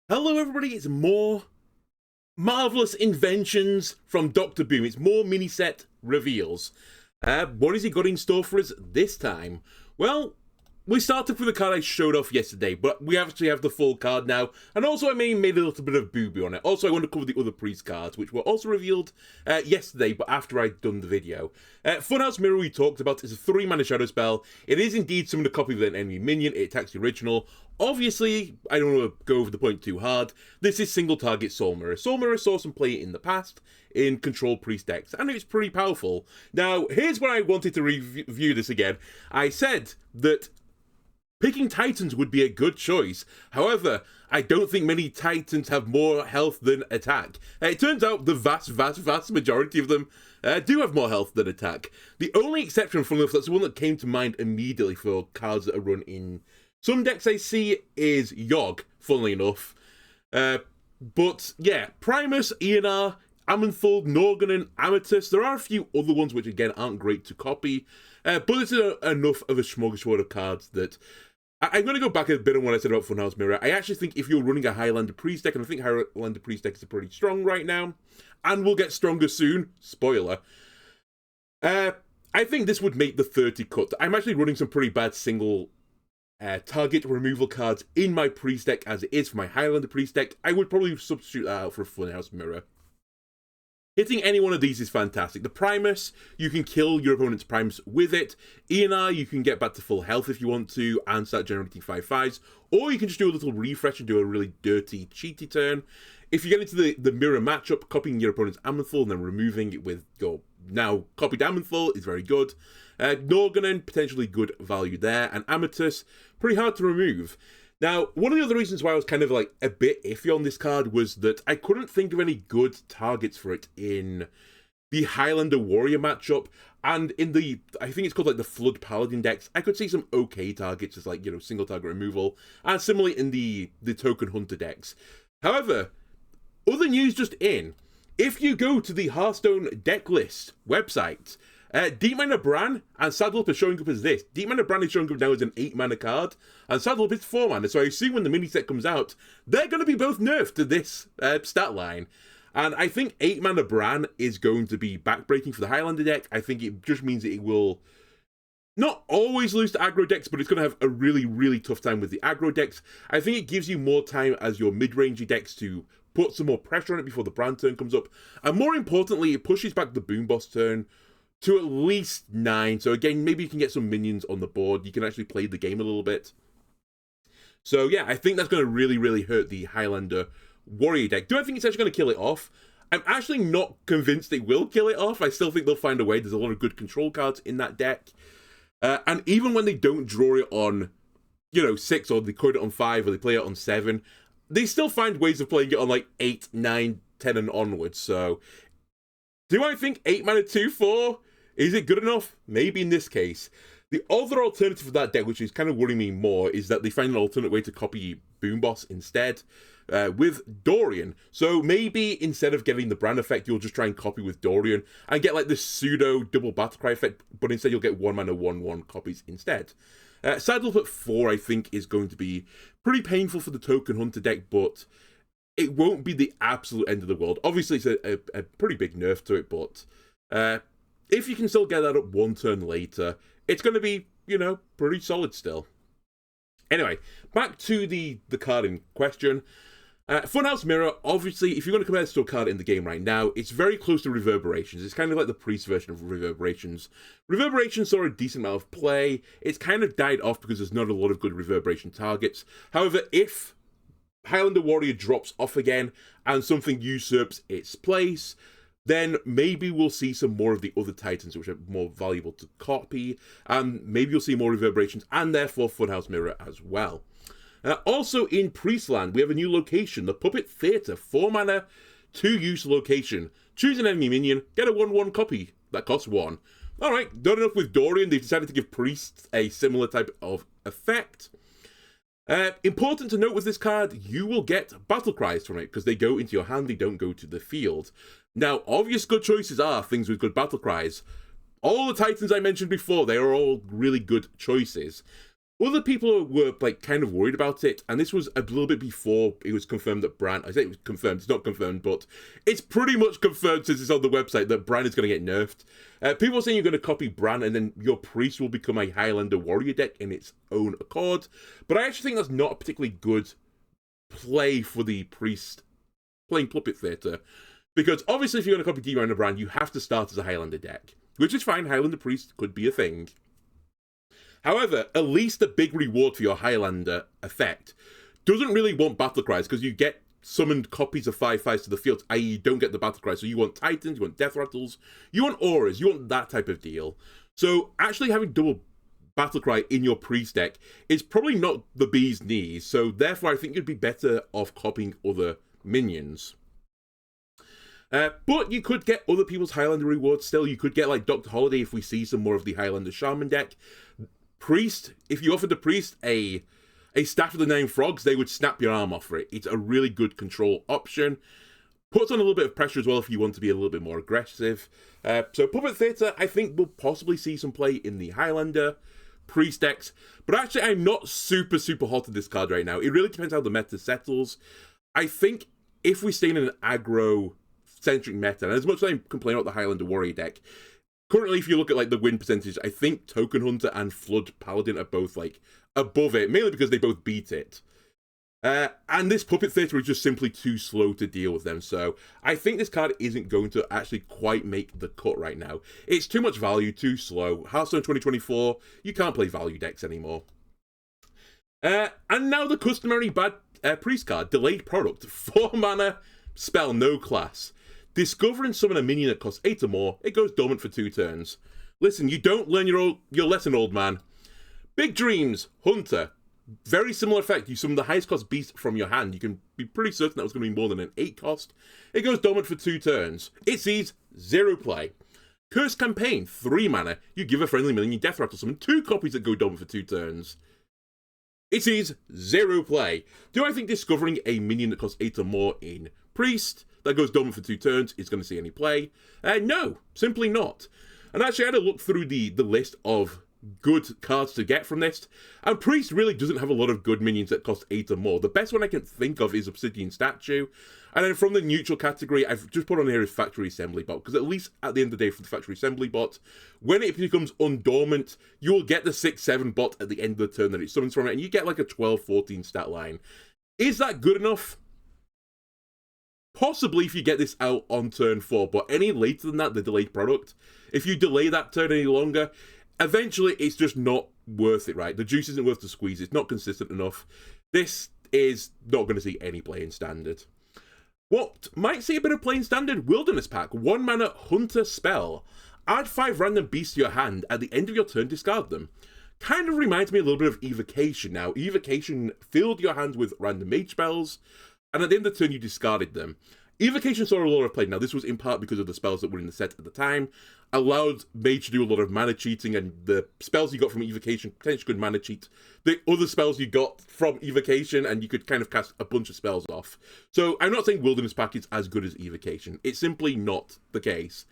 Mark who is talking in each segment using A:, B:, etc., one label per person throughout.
A: Hello everybody, it's more marvelous inventions from Dr. Boom. It's more mini set reveals. What has he got in store for us this time? Well, we started with the card I showed off yesterday, but we actually have the full card now, and also I made a little bit of boo-boo on it. Also, I want to cover the other priest cards, which were also revealed yesterday, but after I'd done the video. Funhouse Mirror we talked about is a 3-mana shadow spell. It is indeed summoned a copy of an enemy minion. It attacks the original. Obviously, I don't want to go over the point too hard. This is single target Soul Mirror. Soul Mirror saw some play in the past in Control Priest decks, and it's pretty powerful. Now, here's where I wanted to review this again. I said that picking Titans would be a good choice. However, I don't think many Titans have more health than attack. It turns out the vast majority of them do have more health than attack. The only exception from this, that's the one that came to mind immediately for cards that are run in some decks I see, is Yogg, funnily enough. But yeah, Primus, Ionar, Amenthal, Norgannon, Amatus. There are a few other ones which again aren't great to copy. But it's enough of a smorgasbord of cards that I'm going to go back a bit on what I said about Funhouse Mirror. I actually think if you're running a Highlander Priest deck, and I think Highlander Priest decks are pretty strong right now, and will get stronger soon, spoiler, I think this would make the 30 cut. I'm actually running some pretty bad single target removal cards in my Priest deck as it is for my Highlander Priest deck. I would probably substitute that out for a Funhouse Mirror. Hitting any one of these is fantastic. The Primus, you can kill your opponent's Primus with it. Ionar, you can get back to full health if you want to and start generating 5/5s. Or you can just do a little refresh and do a really dirty, cheaty turn. If you get into the mirror matchup, copying your opponent's Amenthal and then removing it with your now copied Amenthal is very good. Norgannon, potentially good value there. And Amatus, pretty hard to remove. Now, one of the other reasons why I was kind of like a bit iffy on this card was that I couldn't think of any good targets for it in the Highlander Warrior matchup, and in the, I think it's called like the Flood Paladin decks, I could see some okay targets as like, you know, single target removal, and similarly in the Token Hunter decks. However, other news just in, if you go to the Hearthstone deck list website, Deep Miner Bran and Saddle Up are showing up as this. Deep Miner Bran is showing up now as an 8-mana card, and Saddle Up is 4 mana, so I assume when the mini set comes out, they're going to be both nerfed to this stat line. And I think 8-mana Bran is going to be backbreaking for the Highlander deck. I think it just means that it will not always lose to aggro decks, but it's going to have a really tough time with the aggro decks. I think it gives you more time as your mid-rangey decks to put some more pressure on it before the Bran turn comes up. And more importantly, it pushes back the Boom Boss turn to at least 9. So again, maybe you can get some minions on the board. You can actually play the game a little bit. So yeah, I think that's going to really hurt the Highlander Warrior deck. Do I think it's actually going to kill it off? I'm actually not convinced it will kill it off. I still think they'll find a way. There's a lot of good control cards in that deck. And even when they don't draw it on, 6, or they code it on 5, or they play it on 7, they still find ways of playing it on like 8, 9, 10 and onwards. So do I think 8 mana 2/4? Is it good enough? Maybe in this case. The other alternative for that deck, which is kind of worrying me more, is that they find an alternate way to copy Boom Boss instead with Dorian. So maybe instead of getting the Bran effect, you'll just try and copy with Dorian and get like this pseudo double Battlecry effect, but instead you'll get 1 mana 1/1 copies instead. Saddle Up at 4, I think, is going to be pretty painful for the Token Hunter deck, but it won't be the absolute end of the world. Obviously, it's a pretty big nerf to it, but if you can still get that up 1 turn later, it's going to be, pretty solid still. Anyway, back to the card in question. Funhouse Mirror, obviously, if you're going to compare this to a card in the game right now, it's very close to Reverberations. It's kind of like the Priest version of Reverberations. Reverberations saw a decent amount of play. It's kind of died off because there's not a lot of good Reverberation targets. However, if Highlander Warrior drops off again and something usurps its place, then maybe we'll see some more of the other Titans which are more valuable to copy, and maybe you'll see more Reverberations and therefore Funhouse Mirror as well. Also in Priestland, we have a new location, the Puppet Theatre, 4 mana, 2-use location. Choose an enemy minion, get a 1/1 copy that costs 1. Alright, not enough with Dorian, they've decided to give Priests a similar type of effect. Important to note with this card, you will get battle cries from it, because they go into your hand, they don't go to the field. Now, obvious good choices are things with good battle cries. All the Titans I mentioned before, they are all really good choices. Other people were like kind of worried about it, and this was a little bit before it was confirmed that Bran. I say it was confirmed; it's not confirmed, but it's pretty much confirmed since it's on the website that Bran is going to get nerfed. People are saying you're going to copy Bran, and then your priest will become a Highlander warrior deck in its own accord. But I actually think that's not a particularly good play for the priest playing Puppet Theatre, because obviously, if you're going to copy D-Ryan and Bran, you have to start as a Highlander deck, which is fine. Highlander priest could be a thing. However, at least the big reward for your Highlander effect doesn't really want battle cries, because you get summoned copies of 5/5s to the field, i.e. you don't get the battle cries. So you want Titans, you want Death Rattles, you want Auras, you want that type of deal. So actually having double battle cry in your priest deck is probably not the bee's knees, so therefore I think you'd be better off copying other minions. But you could get other people's Highlander rewards still. You could get like Dr. Holiday if we see some more of the Highlander Shaman deck. Priest, if you offered the priest a Staff of the Nine Frogs, they would snap your arm off for it. It's a really good control option. Puts on a little bit of pressure as well if you want to be a little bit more aggressive. So Puppet Theatre, I think we'll possibly see some play in the Highlander priest decks. But actually, I'm not super hot on this card right now. It really depends how the meta settles. I think if we stay in an aggro-centric meta, and as much as I complain about the Highlander Warrior deck, currently, if you look at like the win percentage, I think Token Hunter and Flood Paladin are both like above it, mainly because they both beat it. And this Puppet Theatre is just simply too slow to deal with them, so I think this card isn't going to actually quite make the cut right now. It's too much value, too slow. Hearthstone 2024, you can't play value decks anymore. And now the customary bad priest card, Delayed Product, 4 mana, spell, no class. Discover and summon a minion that costs 8 or more, it goes dormant for 2 turns. Listen, you don't learn your lesson, old man. Big Dreams, Hunter. Very similar effect. You summon the highest cost beast from your hand. You can be pretty certain that was going to be more than an 8 cost. It goes dormant for 2 turns. It sees 0 play. Curse Campaign, 3 mana. You give a friendly minion Death Rattle summon 2 copies that go dormant for 2 turns. It sees 0 play. Do I think discovering a minion that costs 8 or more in Priest that goes dormant for 2 turns is going to see any play? No, simply not. And actually, I had a look through the list of good cards to get from this, and Priest really doesn't have a lot of good minions that cost 8 or more. The best one I can think of is Obsidian Statue, and then from the neutral category, I've just put on here is Factory Assembly Bot, because at least at the end of the day for the Factory Assembly Bot, when it becomes undormant, you will get the 6/7 bot at the end of the turn that it summons from it, and you get like a 12-14 stat line. Is that good enough? Possibly if you get this out on turn 4, but any later than that, the delayed product, if you delay that turn any longer, eventually it's just not worth it, right? The juice isn't worth the squeeze. It's not consistent enough. This is not going to see any play in Standard. What might see a bit of play in Standard? Wilderness Pack. 1 mana Hunter spell. Add 5 random beasts to your hand. At the end of your turn, discard them. Kind of reminds me a little bit of Evocation. Now, Evocation filled your hands with random mage spells, and at the end of the turn, you discarded them. Evocation saw a lot of play. Now, this was in part because of the spells that were in the set at the time. Allowed Mage to do a lot of mana cheating, and the spells you got from Evocation potentially could mana cheat the other spells you got from Evocation, and you could kind of cast a bunch of spells off. So, I'm not saying Wilderness Pack is as good as Evocation. It's simply not the case.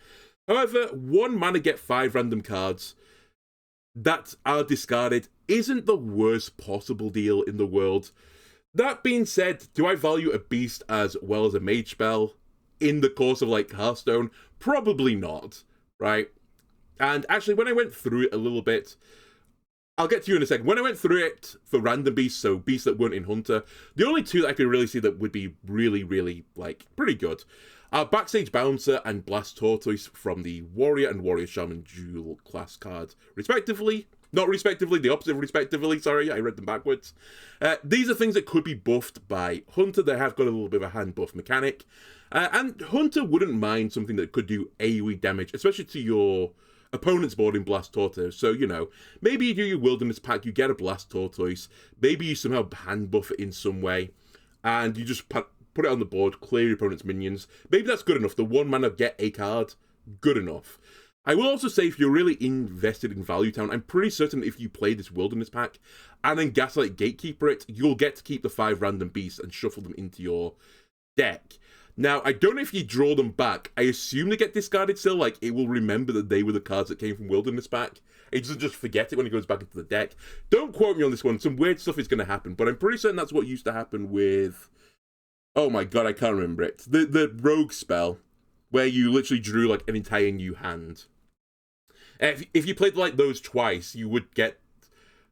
A: However, 1 mana get 5 random cards that are discarded isn't the worst possible deal in the world. That being said, do I value a beast as well as a mage spell in the course of like Hearthstone? Probably not, right? And actually, when I went through it a little bit, I'll get to you in a second. When I went through it for random beasts, so beasts that weren't in Hunter, the only 2 that I could really see that would be really, like, pretty good are Backstage Bouncer and Blast Tortoise from the Warrior and Warrior Shaman dual class cards, respectively. Not respectively, the opposite of respectively, sorry, I read them backwards. These are things that could be buffed by Hunter. They have got a little bit of a hand buff mechanic. And Hunter wouldn't mind something that could do AoE damage, especially to your opponent's board in Blast Tortoise. So, you know, maybe you do your Wilderness Pack, you get a Blast Tortoise, maybe you somehow hand buff it in some way, and you just put it on the board, clear your opponent's minions. Maybe that's good enough. The 1 mana get a card, good enough. I will also say, if you're really invested in Value Town, I'm pretty certain if you play this Wilderness Pack and then Gaslight Gatekeeper it, you'll get to keep the 5 random beasts and shuffle them into your deck. Now, I don't know if you draw them back. I assume they get discarded still. Like, it will remember that they were the cards that came from Wilderness back. It doesn't just forget it when it goes back into the deck. Don't quote me on this one. Some weird stuff is going to happen. But I'm pretty certain that's what used to happen with... Oh my god, I can't remember it. The rogue spell, where you literally drew, like, an entire new hand. If you played, like, those twice, you would get...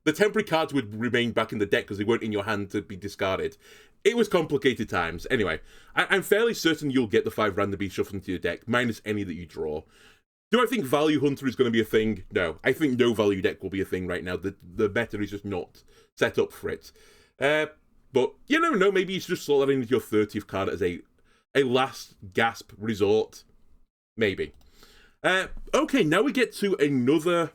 A: The temporary cards would remain back in the deck because they weren't in your hand to be discarded. It was complicated times. Anyway, I'm fairly certain you'll get the 5 random beasts shuffled into your deck, minus any that you draw. Do I think Value Hunter is going to be a thing? No. I think no value deck will be a thing right now. The meta is just not set up for it. But you never know. Maybe you should just slot that into your 30th card as a last gasp resort. Maybe. Okay, now we get to another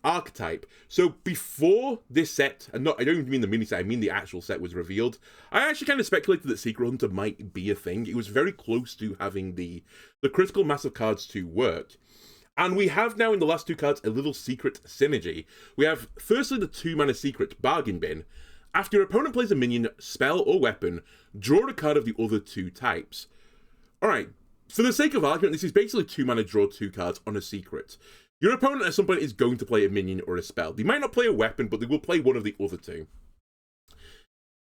A: archetype. So before this set, and I don't even mean the mini set, I mean the actual set was revealed, I actually kind of speculated that Secret Hunter might be a thing. It was very close to having the critical mass of cards to work. And we have now in the last 2 cards a little secret synergy. We have firstly the 2-mana secret Bargain Bin. After your opponent plays a minion, spell, or weapon, draw a card of the other 2 types. Alright, for the sake of argument, this is basically 2-mana draw 2 cards on a secret. Your opponent at some point is going to play a minion or a spell. They might not play a weapon, but they will play one of the other 2.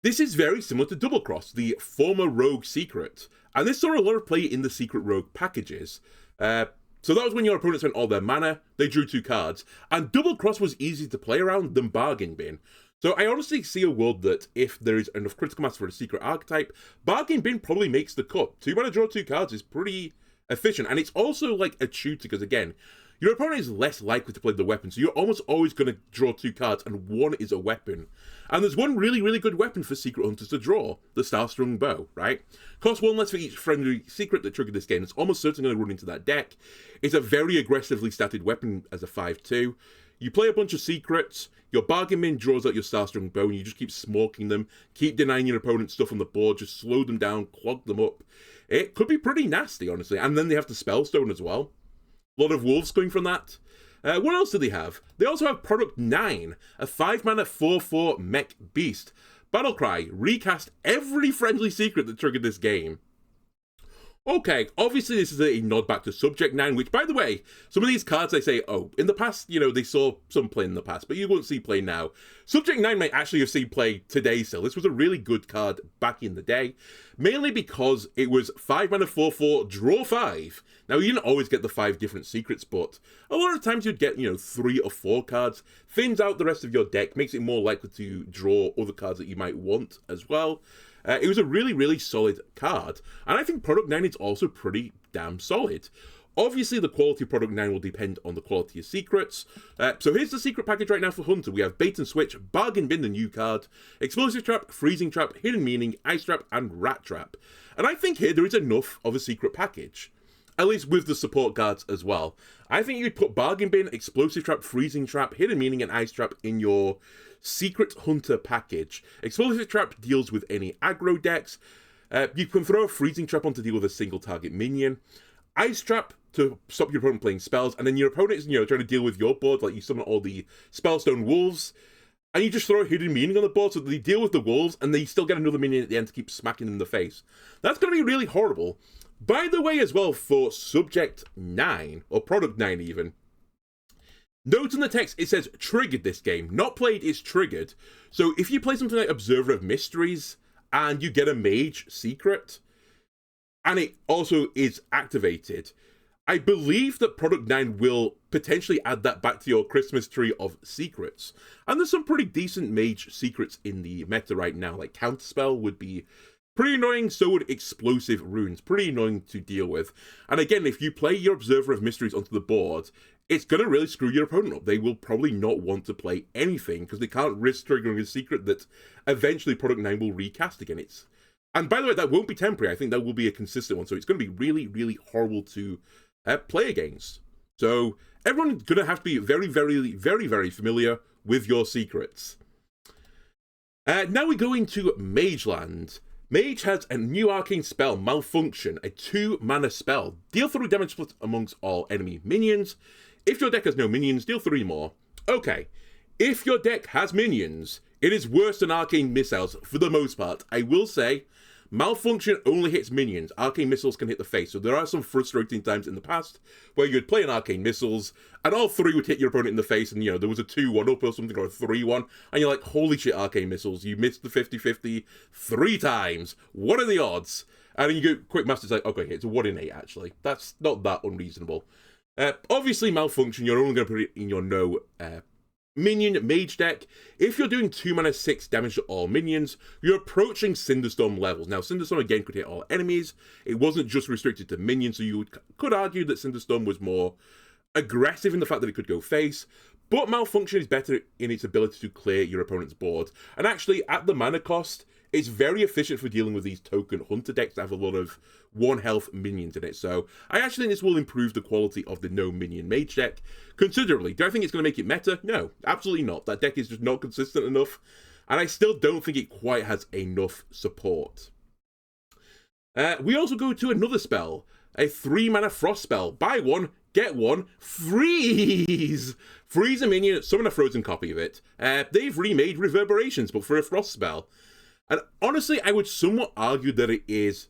A: This is very similar to Double Cross, the former rogue secret. And this saw a lot of play in the secret rogue packages. So that was when your opponent spent all their mana, they drew 2 cards, and Double Cross was easier to play around than Bargain Bin. So I honestly see a world that if there is enough critical mass for a secret archetype, Bargain Bin probably makes the cut. 2 mana draw 2 cards is pretty efficient, and it's also like a tutor, because again, your opponent is less likely to play the weapon, so you're almost always going to draw 2 cards, and 1 is a weapon. And there's one really, really good weapon for Secret Hunters to draw, the Star-Strung Bow, right? Costs 1 less for each friendly secret that triggered this game. It's almost certainly going to run into that deck. It's a very aggressively statted weapon as a 5/2. You play a bunch of secrets, your Bargain Bin draws out your Star-Strung Bow, and you just keep smoking them, keep denying your opponent stuff on the board, just slow them down, clog them up. It could be pretty nasty, honestly. And then they have the Spellstone as well. A lot of wolves going from that. What else do they have? They also have Product 9, a 5-mana 4/4 mech beast. Battlecry, recast every friendly secret that triggered this game. Okay, obviously this is a nod back to Subject 9, which, by the way, some of these cards they say, oh, in the past, you know, they saw some play in the past, but you won't see play now. Subject 9 might actually have seen play today still. This was a really good card back in the day, mainly because it was 5-mana 4/4, draw 5. Now, you didn't always get the 5 different secrets, but a lot of times you'd get, 3 or 4 cards, thins out the rest of your deck, makes it more likely to draw other cards that you might want as well. It was a really, really solid card, and I think Product 9 is also pretty damn solid. Obviously, the quality of Product 9 will depend on the quality of secrets. So here's the secret package right now for Hunter. We have Bait and Switch, Bargain Bin, the new card, Explosive Trap, Freezing Trap, Hidden Meaning, Ice Trap, and Rat Trap. And I think here there is enough of a secret package. At least with the support cards as well. I think you'd put Bargain Bin, Explosive Trap, Freezing Trap, Hidden Meaning, and Ice Trap in your Secret Hunter package. Explosive Trap deals with any aggro decks. You can throw a Freezing Trap on to deal with a single target minion. Ice Trap to stop your opponent playing spells, and then your opponent is, trying to deal with your board, like you summon all the Spellstone Wolves, and you just throw a Hidden Meaning on the board so that they deal with the wolves, and they still get another minion at the end to keep smacking them in the face. That's going to be really horrible. By the way, as well, for Subject 9, or Product 9 even, note in the text, it says triggered this game. Not played, it's triggered. So if you play something like Observer of Mysteries, and you get a Mage secret, and it also is activated, I believe that Product 9 will potentially add that back to your Christmas tree of secrets. And there's some pretty decent Mage secrets in the meta right now, like Counterspell would be pretty annoying, so would Explosive Runes. Pretty annoying to deal with. And again, if you play your Observer of Mysteries onto the board, it's going to really screw your opponent up. They will probably not want to play anything, because they can't risk triggering a secret that eventually Product 9 will recast again. And by the way, that won't be temporary. I think that will be a consistent one, so it's going to be really, really horrible to play against. So everyone's going to have to be very, very, very, very familiar with your secrets. Now we go into Mage Land. Mage has a new arcane spell, Malfunction, a 2-mana spell. Deal 3 damage split amongst all enemy minions. If your deck has no minions, deal 3 more. Okay, if your deck has minions, it is worse than arcane missiles for the most part. I will say, Malfunction only hits minions. Arcane Missiles can hit the face. So there are some frustrating times in the past where you'd play an Arcane Missiles and all three would hit your opponent in the face, and there was a 2-1 up or something, or a 3-1, and you're like, holy shit, Arcane Missiles, you missed the 50-50 3 times. What are the odds? And then you go, Quick Master's like, okay, it's a 1 in 8 actually. That's not that unreasonable. Obviously, Malfunction, you're only going to put it in your minion mage deck. If you're doing 2 mana 6 damage to all minions, you're approaching Cinderstorm levels. Now, Cinderstorm again could hit all enemies. It wasn't just restricted to minions, so you could argue that Cinderstorm was more aggressive in the fact that it could go face. But Malfunction is better in its ability to clear your opponent's board. And actually, at the mana cost, it's very efficient for dealing with these token hunter decks that have a lot of 1 health minions in it. So I actually think this will improve the quality of the no minion mage deck considerably. Do I think it's going to make it meta? No, absolutely not. That deck is just not consistent enough. And I still don't think it quite has enough support. We also go to another spell. A 3 mana frost spell. Buy 1, get 1, freeze! Freeze a minion, summon a frozen copy of it. They've remade Reverberations, but for a frost spell. And honestly, I would somewhat argue that it is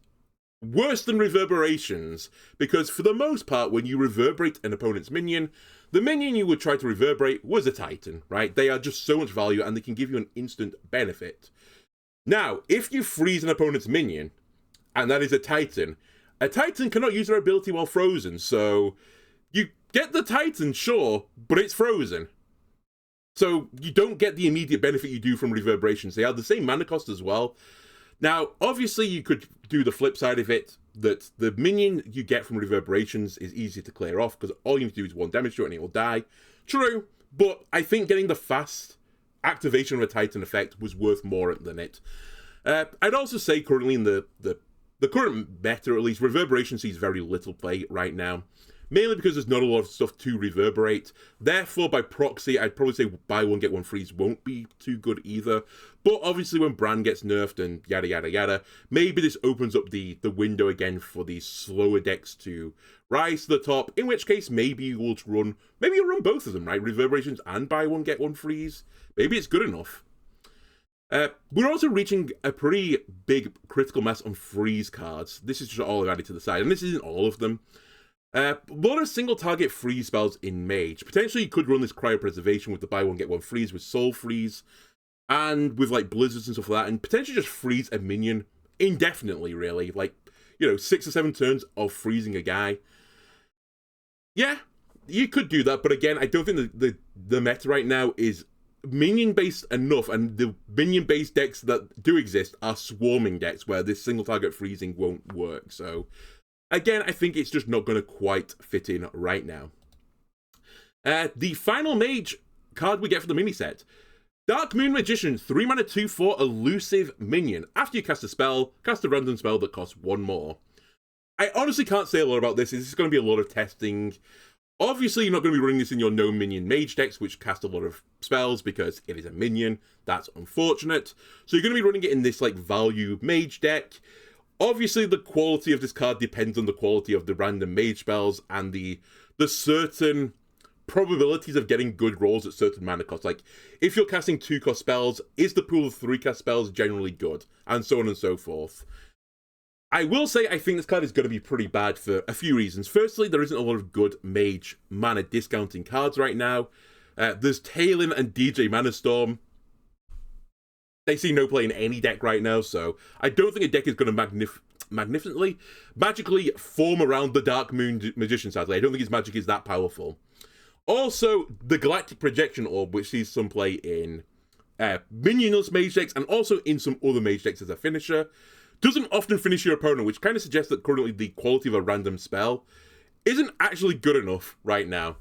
A: worse than Reverberations, because for the most part, when you reverberate an opponent's minion, the minion you would try to reverberate was a Titan, right? They are just so much value, and they can give you an instant benefit. Now, if you freeze an opponent's minion, and that is a Titan cannot use their ability while frozen, so you get the Titan, sure, but it's frozen. So you don't get the immediate benefit you do from Reverberations. They have the same mana cost as well. Now, obviously, you could do the flip side of it, that the minion you get from Reverberations is easy to clear off, because all you need to do is 1 damage to it and it will die. True, but I think getting the fast activation of a Titan effect was worth more than it. I'd also say currently in the current meta, at least, Reverberation sees very little play right now. Mainly because there's not a lot of stuff to reverberate. Therefore, by proxy, I'd probably say buy 1, get 1 freeze won't be too good either. But obviously, when Brand gets nerfed and yada yada yada, maybe this opens up the window again for these slower decks to rise to the top. In which case, maybe you'll run both of them, right? Reverberations and buy 1, get 1 freeze. Maybe it's good enough. We're also reaching a pretty big critical mass on freeze cards. This is just all I've added to the side, and this isn't all of them. A lot of single target freeze spells in Mage. Potentially you could run this Cryopreservation with the buy 1 get 1 freeze with Soul Freeze, and with like blizzards and stuff like that, and potentially just freeze a minion indefinitely, really. Like, 6 or 7 turns of freezing a guy. Yeah, you could do that, but again, I don't think the meta right now is minion-based enough, and the minion-based decks that do exist are swarming decks where this single target freezing won't work, so again, I think it's just not going to quite fit in right now. The final mage card we get for the mini set. Dark Moon Magician, 3 mana 2/4 elusive minion. After you cast a spell, cast a random spell that costs 1 more. I honestly can't say a lot about this. This is going to be a lot of testing. Obviously, you're not going to be running this in your no minion mage decks, which cast a lot of spells because it is a minion. That's unfortunate. So you're going to be running it in this like value mage deck. Obviously, the quality of this card depends on the quality of the random mage spells and the certain probabilities of getting good rolls at certain mana costs. Like, if you're casting 2-cost spells, is the pool of 3-cast spells generally good? And so on and so forth. I will say I think this card is going to be pretty bad for a few reasons. Firstly, there isn't a lot of good mage mana discounting cards right now. There's Talon and DJ Manastorm. They see no play in any deck right now, so I don't think a deck is going to magically form around the Dark Moon Magician, sadly. I don't think his magic is that powerful. Also, the Galactic Projection Orb, which sees some play in minionless mage decks and also in some other mage decks as a finisher, doesn't often finish your opponent, which kind of suggests that currently the quality of a random spell isn't actually good enough right now.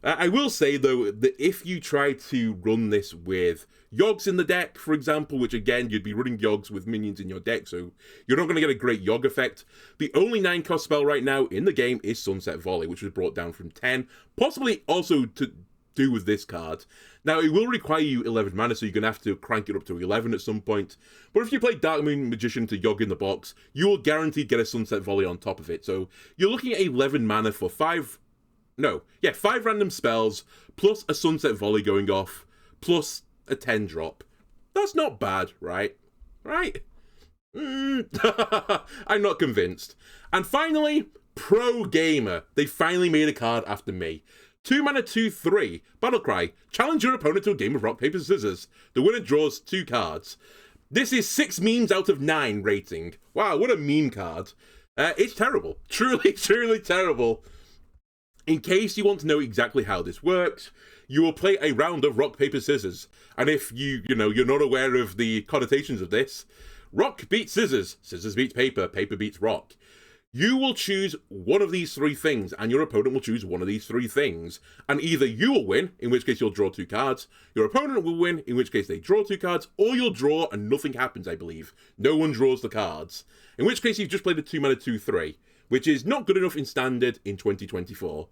A: I will say, though, that if you try to run this with Yogs in the deck, for example, which again, you'd be running Yogs with minions in your deck, so you're not going to get a great Yog effect. The only 9-cost spell right now in the game is Sunset Volley, which was brought down from 10, possibly also to do with this card. Now, it will require you 11 mana, so you're going to have to crank it up to 11 at some point. But if you play Dark Moon Magician to Yog in the box, you will guaranteed get a Sunset Volley on top of it. So you're looking at 11 mana for 5 random spells, plus a Sunset Volley going off, plus a 10 drop. That's not bad, right? Right? I'm not convinced. And finally, Pro Gamer. They finally made a card after me. 2 mana, 2/3. Battlecry. Challenge your opponent to a game of rock, paper, scissors. The winner draws 2 cards. This is 6 memes out of 9 rating. Wow, what a meme card. It's terrible. Truly, truly terrible. In case you want to know exactly how this works, you will play a round of rock, paper, scissors. And if you're not aware of the connotations of this, rock beats scissors, scissors beats paper, paper beats rock. You will choose one of these 3 things, and your opponent will choose one of these 3 things. And either you will win, in which case you'll draw 2 cards, your opponent will win, in which case they draw 2 cards, or you'll draw and nothing happens, I believe. No one draws the cards. In which case you've just played a 2 mana, 2/3, which is not good enough in Standard in 2024.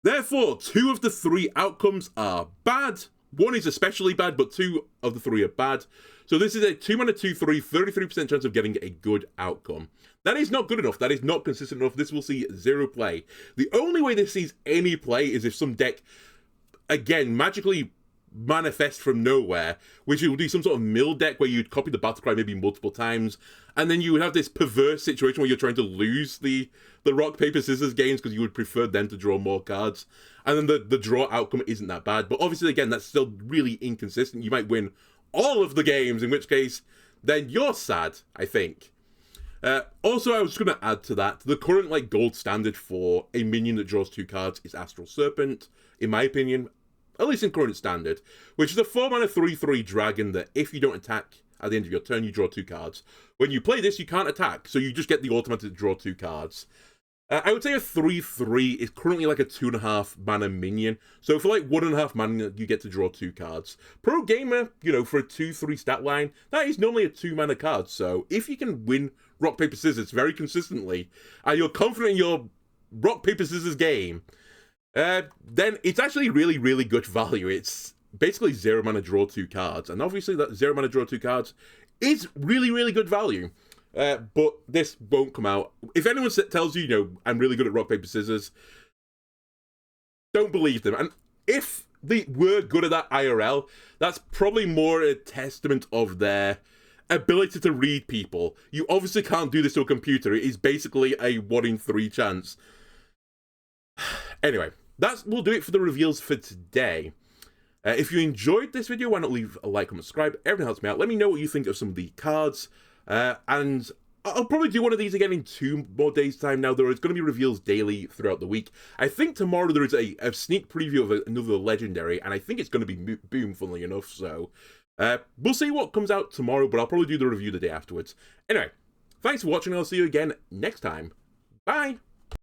A: Therefore, 2 of the 3 outcomes are bad. 1 is especially bad, but 2 of the 3 are bad. So this is a 2 mana, 2/3, 33% chance of getting a good outcome. That is not good enough. That is not consistent enough. This will see 0 play. The only way this sees any play is if some deck, again, magically manifests from nowhere, which will do some sort of mill deck where you'd copy the Battlecry maybe multiple times, and then you would have this perverse situation where you're trying to lose the rock, paper, scissors games because you would prefer them to draw more cards, and then the draw outcome isn't that bad. But obviously, again, that's still really inconsistent. You might win all of the games, in which case, then you're sad, I think. Also, I was just going to add to that, the current gold standard for a minion that draws 2 cards is Astral Serpent, in my opinion, at least in current standard, which is a 4 mana 3/3 dragon that if you don't attack at the end of your turn, you draw 2 cards. When you play this, you can't attack, so you just get the automatic draw 2 cards. I would say a 3/3 is currently like a 2.5 mana minion. So for 1.5 mana, you get to draw 2 cards. Pro Gamer, for a 2/3 stat line, that is normally a 2 mana card. So if you can win rock, paper, scissors very consistently, and you're confident in your rock, paper, scissors game, then it's actually really, really good value. It's basically 0 mana draw 2 cards. And obviously that 0 mana draw 2 cards is really, really good value. But this won't come out. If anyone tells you, I'm really good at rock, paper, scissors, don't believe them. And if they were good at that IRL, that's probably more a testament of their ability to read people. You obviously can't do this to a computer. It is basically a 1 in 3 chance. Anyway, will do it for the reveals for today. If you enjoyed this video, why not leave a like, comment, subscribe? Everything helps me out. Let me know what you think of some of the cards. And I'll probably do one of these again in 2 more days' time. Now, there is going to be reveals daily throughout the week. I think tomorrow there is a sneak preview of another legendary, and I think it's going to be Boom, funnily enough. So, we'll see what comes out tomorrow, but I'll probably do the review the day afterwards. Anyway, thanks for watching, and I'll see you again next time. Bye!